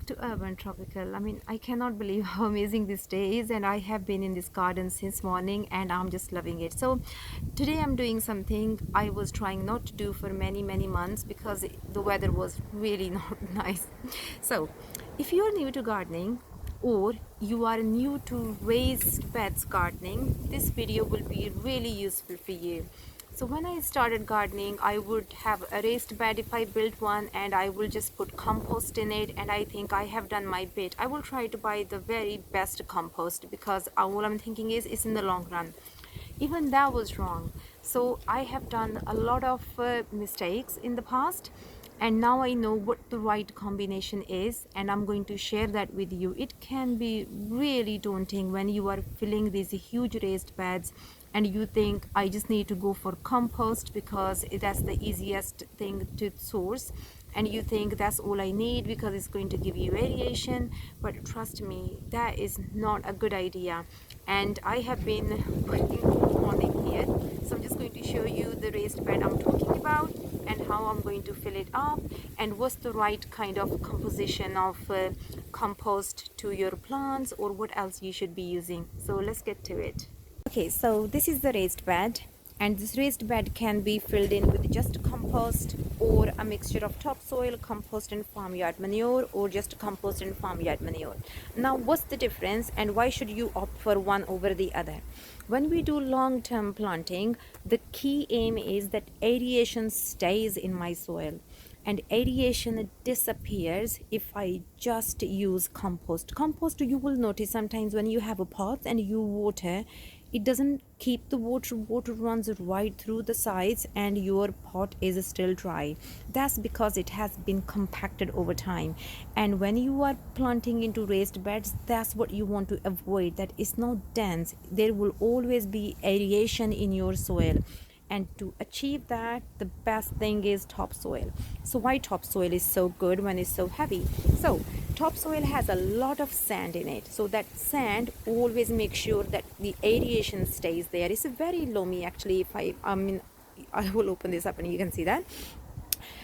to Urban Tropical. I mean, I cannot believe how amazing this day is, and I have been in this garden since morning and I'm just loving it. So today I'm doing something I was trying not to do for many months because the weather was really not nice. So if you are new to gardening or you are new to raised beds gardening, this video will be really useful for you. So when I started gardening, I would have a raised bed if I built one, and I will just put compost in it, and I think I have done my bit. I will try to buy the very best compost because all I'm thinking is it's in the long run. Even that was wrong. So I have done a lot of mistakes in the past, and now I know what the right combination is, and I'm going to share that with you. It can be really daunting when you are filling these huge raised beds and you think I just need to go for compost because that's the easiest thing to source, and you think that's all I need because it's going to give you variation. But trust me, that is not a good idea, and I have been putting on in here. So I'm just going to show you the raised bed I'm talking about and how I'm going to fill it up and what's the right kind of composition of compost to your plants, or what else you should be using. So let's get to it. Okay, so this is the raised bed, and this raised bed can be filled in with just compost or a mixture of topsoil, compost and farmyard manure, or just compost and farmyard manure. Now what's the difference and why should you opt for one over the other? When we do long-term planting, the key aim is that aeration stays in my soil, and aeration disappears if I just use compost. Compost, you will notice sometimes when you have a pot and you water, it doesn't keep the water runs right through the sides and your pot is still dry. That's because it has been compacted over time. And when you are planting into raised beds, that's what you want to avoid, that it's not dense. There will always be aeration in your soil, and to achieve that, the best thing is topsoil. So why topsoil is so good when it's so heavy? So topsoil has a lot of sand in it, so that sand always makes sure that the aeration stays there. It's a very loamy actually. If I mean, I will open this up and you can see that.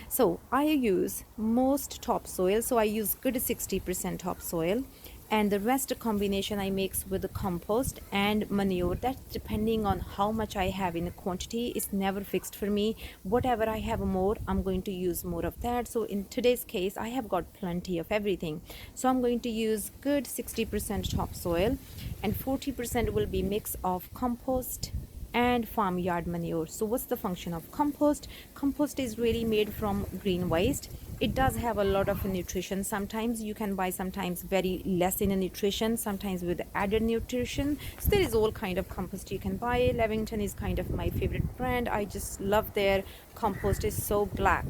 So I use most topsoil, so I use good 60% topsoil, and the rest combination I mix with the compost and manure. That's depending on how much I have in a quantity. It's never fixed for me. Whatever I have more, I'm going to use more of that. So in today's case, I have got plenty of everything, so I'm going to use good 60% topsoil, and 40% will be mix of compost and farmyard manure. So what's the function of compost? Compost is really made from green waste. It does have a lot of nutrition. Sometimes you can buy sometimes very less in a nutrition, sometimes with added nutrition. So there is all kind of compost you can buy. Levington is kind of my favorite brand. I just love their compost. It's so black.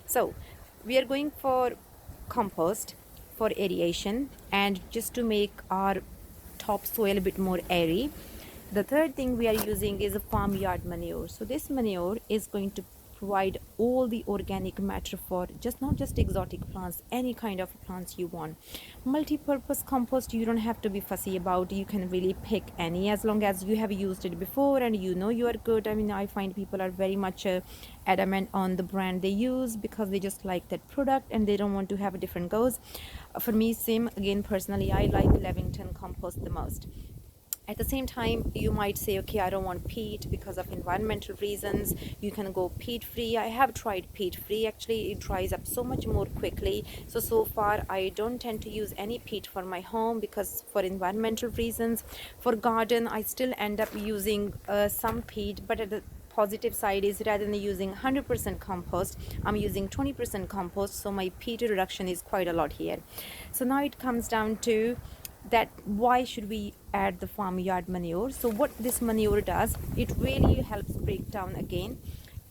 So we are going for compost for aeration and just to make our topsoil a bit more airy. The third thing we are using is a farmyard manure. So this manure is going to provide all the organic matter for not just exotic plants, any kind of plants you want. Multi-purpose compost, you don't have to be fussy about. You can really pick any as long as you have used it before and you know you are good. I mean, I find people are very much adamant on the brand they use because they just like that product and they don't want to have a different goes. For me, same again, personally, I like Levington compost the most. At the same time, you might say, okay, I don't want peat because of environmental reasons. You can go peat free. I have tried peat free. Actually, it dries up so much more quickly. So far, I don't tend to use any peat for my home because for environmental reasons. For garden, I still end up using some peat, but at the positive side is rather than using 100% compost, I'm using 20% compost. So my peat reduction is quite a lot here. So now it comes down to that why should we add the farmyard manure. So what this manure does, it really helps break down again,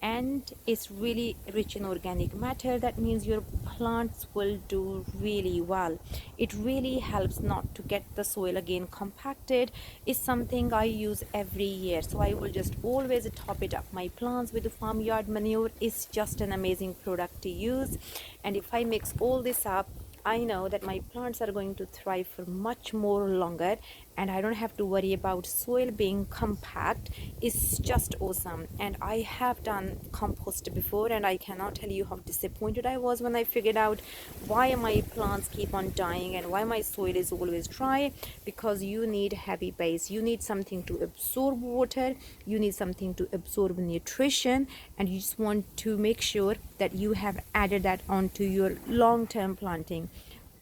and it's really rich in organic matter. That means your plants will do really well. It really helps not to get the soil again compacted. Is something I use every year, so I will just always top it up my plants with the farmyard manure. It's just an amazing product to use, and if I mix all this up, I know that my plants are going to thrive for much more longer, and I don't have to worry about soil being compact. It's just awesome. And I have done compost before, and I cannot tell you how disappointed I was when I figured out why my plants keep on dying and why my soil is always dry. Because you need heavy base, you need something to absorb water, you need something to absorb nutrition, and you just want to make sure that you have added that onto your long-term planting.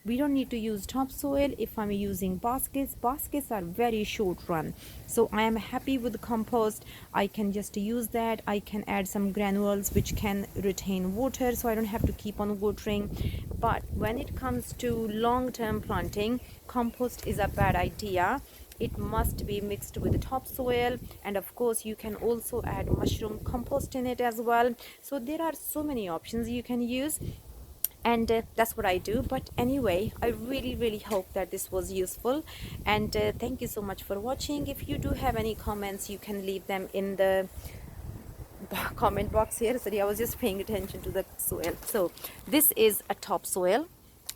We don't need to use topsoil. If I'm using baskets are very short run, so I am happy with the compost. I can just use that. I can add some granules which can retain water, so I don't have to keep on watering. But when it comes to long-term planting, compost is a bad idea. It must be mixed with the topsoil, and of course you can also add mushroom compost in it as well. So there are so many options you can use, and that's what I do. But anyway, I really hope that this was useful, and thank you so much for watching. If you do have any comments, you can leave them in the comment box here. Sorry, I was just paying attention to the soil. So this is a topsoil,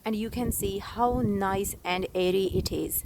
and you can see how nice and airy it is.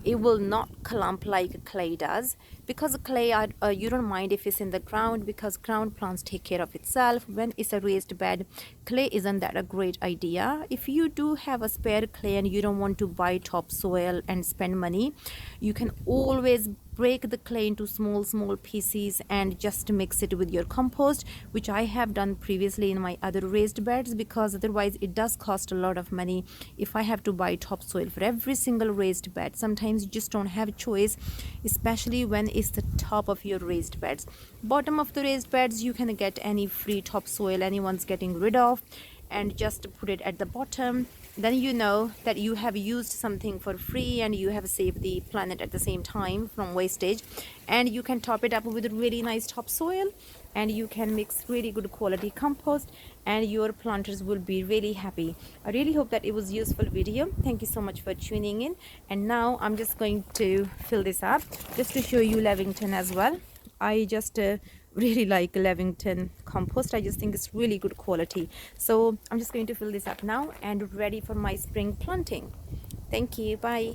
It will not clump like clay does, because clay you don't mind if it's in the ground, because ground plants take care of itself. When it's a raised bed, clay isn't that a great idea. If you do have a spare clay and you don't want to buy topsoil and spend money, you can always break the clay into small pieces and just mix it with your compost, which I have done previously in my other raised beds, because otherwise it does cost a lot of money if I have to buy topsoil for every single raised bed. Sometimes you just don't have a choice, especially when it's the top of your raised beds. Bottom of the raised beds, you can get any free topsoil anyone's getting rid of, and just put it at the bottom. Then you know that you have used something for free, and you have saved the planet at the same time from wastage. And you can top it up with really nice topsoil, and you can mix really good quality compost, and your planters will be really happy. I really hope that it was a useful video. Thank you so much for tuning in. And now I'm just going to fill this up just to show you Levington as well. I just really like Levington compost. I just think it's really good quality. So I'm just going to fill this up now and ready for my spring planting. Thank you. Bye.